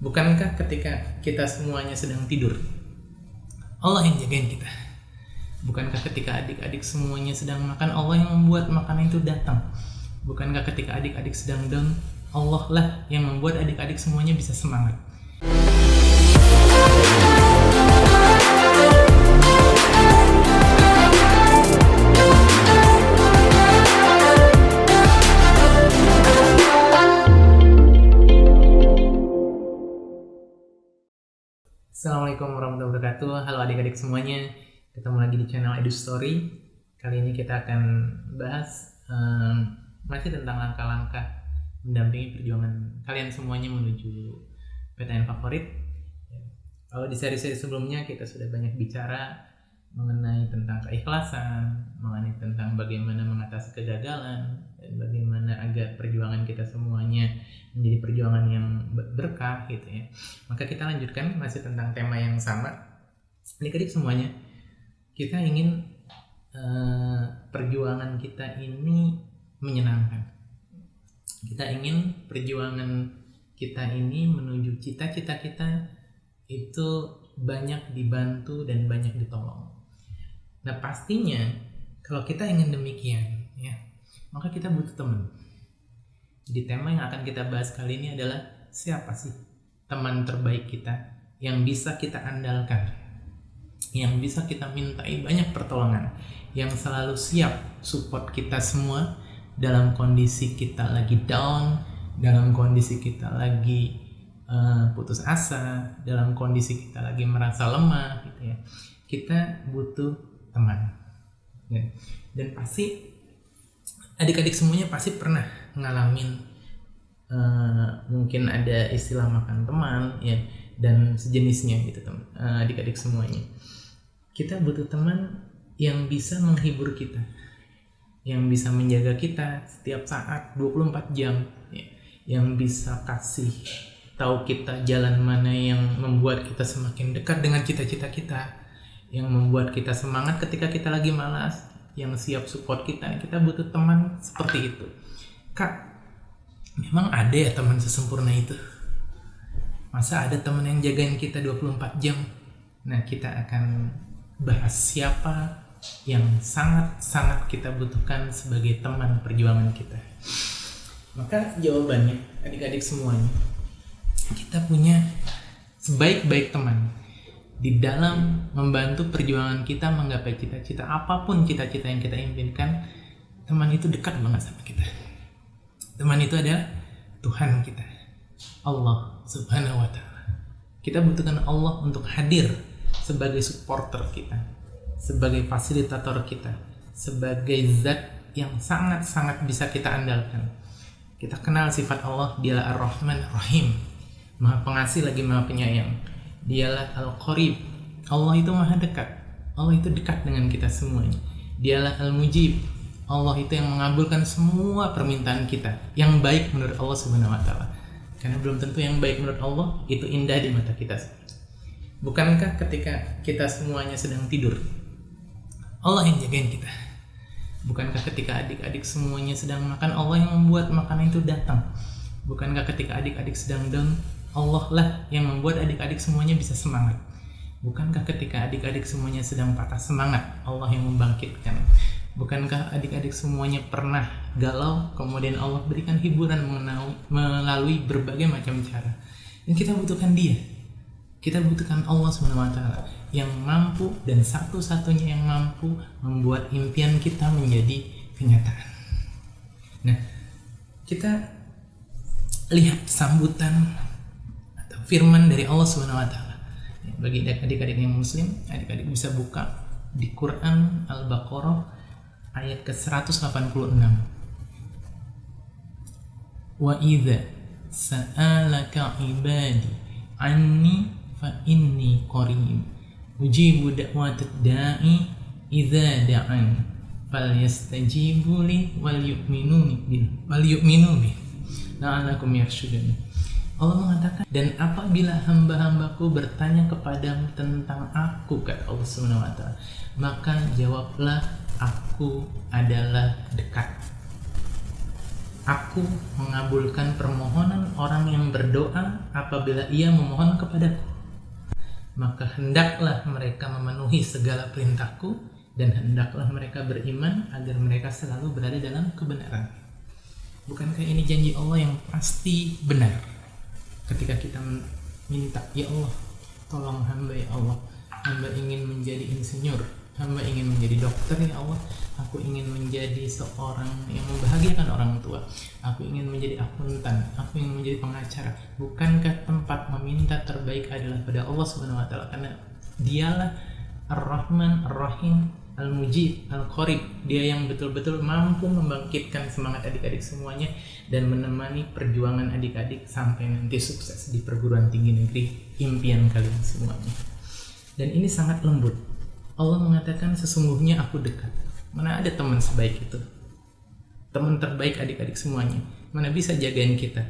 Bukankah ketika kita semuanya sedang tidur, Allah yang jagain kita? Bukankah ketika adik-adik semuanya sedang makan, Allah yang membuat makanan itu datang? Bukankah ketika adik-adik sedang down, Allah lah yang membuat adik-adik semuanya bisa semangat? Assalamualaikum warahmatullahi wabarakatuh. Halo adik-adik semuanya, ketemu lagi di channel Edu Story. Kali ini kita akan bahas masih tentang langkah-langkah mendampingi perjuangan kalian semuanya menuju PTN favorit. Kalau di seri-seri sebelumnya kita sudah banyak bicara mengenai tentang keikhlasan, mengenai tentang bagaimana mengatasi kegagalan, dan bagaimana agar perjuangan kita semuanya menjadi perjuangan yang berkah gitu ya. Maka kita lanjutkan masih tentang tema yang sama. Adik-adik semuanya, kita ingin perjuangan kita ini menyenangkan. Kita ingin perjuangan kita ini menuju cita-cita kita itu banyak dibantu dan banyak ditolong. Nah pastinya kalau kita ingin demikian ya, maka kita butuh teman. Jadi tema yang akan kita bahas kali ini adalah siapa sih teman terbaik kita yang bisa kita andalkan, yang bisa kita mintai banyak pertolongan, yang selalu siap support kita semua dalam kondisi kita lagi down, dalam kondisi kita lagi putus asa, dalam kondisi kita lagi merasa lemah gitu ya. Kita butuh teman. Dan pasti adik-adik semuanya pasti pernah ngalamin mungkin ada istilah makan teman ya dan sejenisnya gitu adik-adik semuanya. Kita butuh teman yang bisa menghibur kita, yang bisa menjaga kita setiap saat 24 jam ya, yang bisa kasih tahu kita jalan mana yang membuat kita semakin dekat dengan cita-cita kita, yang membuat kita semangat ketika kita lagi malas, yang siap support kita. Kita butuh teman seperti itu. Kak, memang ada ya teman sesempurna itu? Masa ada teman yang jagain kita 24 jam? Nah, kita akan bahas siapa yang sangat-sangat kita butuhkan sebagai teman perjuangan kita. Maka jawabannya, adik-adik semuanya, kita punya sebaik-baik teman di dalam membantu perjuangan kita menggapai cita-cita apapun cita-cita yang kita impikan. Teman itu dekat banget sama kita. Teman itu adalah Tuhan kita, Allah Subhanahu wa Ta'ala. Kita butuhkan Allah untuk hadir sebagai supporter kita, sebagai fasilitator kita, sebagai zat yang sangat-sangat bisa kita andalkan. Kita kenal sifat Allah, dialah Ar-Rahman Ar-Rahim, Maha Pengasih lagi Maha Penyayang. Dialah Al-Qarib, Allah itu maha dekat. Allah itu dekat dengan kita semuanya. Dialah Al-Mujib, Allah itu yang mengabulkan semua permintaan kita yang baik menurut Allah Subhanahu wa Ta'ala. Karena belum tentu yang baik menurut Allah itu indah di mata kita. Bukankah ketika kita semuanya sedang tidur, Allah yang jagain kita? Bukankah ketika adik-adik semuanya sedang makan, Allah yang membuat makanan itu datang? Bukankah ketika adik-adik sedang down, Allah lah yang membuat adik-adik semuanya bisa semangat? Bukankah ketika adik-adik semuanya sedang patah semangat, Allah yang membangkitkan? Bukankah adik-adik semuanya pernah galau, kemudian Allah berikan hiburan melalui berbagai macam cara? Dan kita butuhkan Dia. Kita butuhkan Allah SWT yang mampu dan satu-satunya yang mampu membuat impian kita menjadi kenyataan. Nah, kita lihat sambutan atau firman dari Allah SWT. Bagi adik-adik yang muslim, adik-adik bisa buka di Quran Al-Baqarah ayat ke-186. Wa idza sa'alaka ibadi anni fa inni qarib ujibu da'watad da'i idza da'an falyastajibu li wal yu'minu bi la'allakum yarshudun. Allah mengatakan, dan apabila hamba-hambaku bertanya kepadamu tentang aku, kata Allah Subhanahu wa Ta'ala, maka jawablah, aku adalah dekat. Aku mengabulkan permohonan orang yang berdoa apabila ia memohon kepadaku. Maka hendaklah mereka memenuhi segala perintahku dan hendaklah mereka beriman agar mereka selalu berada dalam kebenaran. Bukankah ini janji Allah yang pasti benar? Ketika kita minta, ya Allah, tolong hamba ya Allah, hamba ingin menjadi insinyur, hamba ingin menjadi dokter ya Allah, aku ingin menjadi seorang yang membahagiakan orang tua, aku ingin menjadi akuntan, aku ingin menjadi pengacara. Bukankah tempat meminta terbaik adalah pada Allah Subhanahu wa taala, karena dialah Ar-Rahman Ar-Rahim Al-Mujib Al-Qarib. Dia yang betul-betul mampu membangkitkan semangat adik-adik semuanya dan menemani perjuangan adik-adik sampai nanti sukses di perguruan tinggi negeri impian kalian semuanya. Dan ini sangat lembut. Allah mengatakan sesungguhnya aku dekat. Mana ada teman sebaik itu? Teman terbaik adik-adik semuanya. Mana bisa jagain kita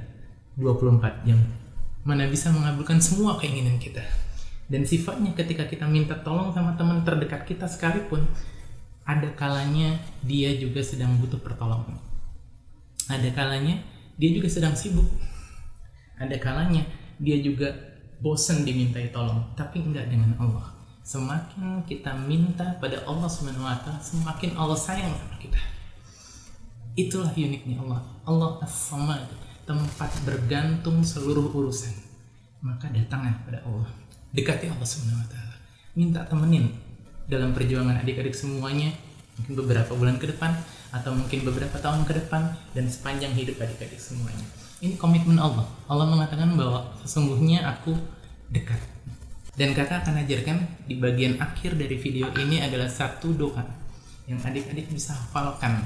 24 jam? Mana bisa mengabulkan semua keinginan kita? Dan sifatnya ketika kita minta tolong sama teman terdekat kita sekalipun, ada kalanya dia juga sedang butuh pertolongan. Ada kalanya dia juga sedang sibuk. Ada kalanya dia juga bosan dimintai tolong, tapi enggak dengan Allah. Semakin kita minta pada Allah Subhanahu wa taala, semakin Allah sayang sama kita. Itulah uniknya Allah. Allah As-Samad, tempat bergantung seluruh urusan. Maka datanglah pada Allah. Dekati Allah Subhanahu wa taala. Minta temenin dalam perjuangan adik-adik semuanya, mungkin beberapa bulan ke depan atau mungkin beberapa tahun ke depan dan sepanjang hidup adik-adik semuanya. Ini komitmen Allah. Allah mengatakan bahwa sesungguhnya aku dekat. Dan kakak akan ajarkan di bagian akhir dari video ini adalah satu doa yang adik-adik bisa hafalkan,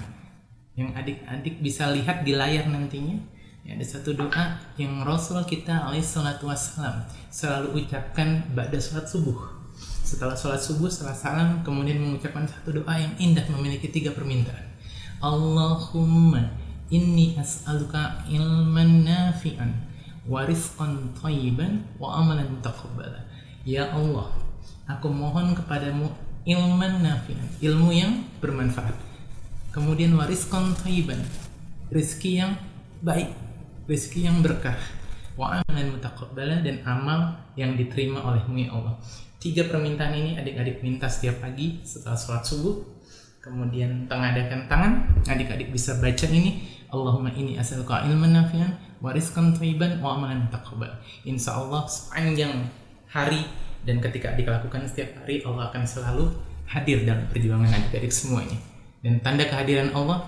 yang adik-adik bisa lihat di layar nantinya. Ya, ada satu doa yang Rasul kita alaihissalatu wassalam selalu ucapkan ba'da sholat subuh. Setelah sholat subuh, setelah salam, kemudian mengucapkan satu doa yang indah memiliki 3 permintaan. Allahumma inni as'aluka ilman nafi'an wa rizqan thayyiban wa amalan mutaqabbala. Ya Allah, aku mohon kepadamu ilman nafi'an, ilmu yang bermanfaat. Kemudian wa rizqan thayyiban, rezeki yang baik, rezeki yang berkah. Wa amalan mutaqabbala, dan amal yang diterima olehmu ya Allah. 3 permintaan ini adik-adik minta setiap pagi setelah sholat subuh. Kemudian tengadakan tangan, adik-adik bisa baca ini, Allahumma inni as'aluka ilman nafi'an wa rizqan thayyiban wa amalan mutaqabbal. Insyaallah sepanjang hari dan ketika adik lakukan setiap hari, Allah akan selalu hadir dalam perjuangan adik-adik semuanya. Dan tanda kehadiran Allah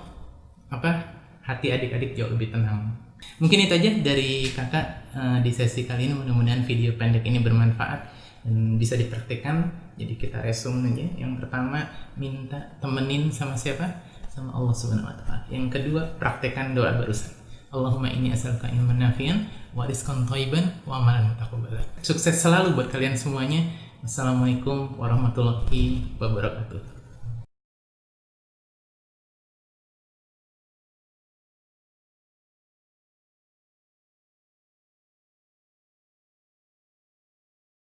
hati adik-adik jauh lebih tenang. Mungkin itu aja dari kakak di sesi kali ini. Mudah-mudahan video pendek ini bermanfaat dan bisa dipraktikkan. Jadi kita resume aja. Yang pertama, minta temenin sama siapa? Sama Allah Subhanahu wa taala. Yang kedua, praktekkan doa barusan. Allahumma inni as'aluka ilman nafi'an wa rizqan thayyiban wa amalan mutaqabbala. Sukses selalu buat kalian semuanya. Wassalamualaikum warahmatullahi wabarakatuh.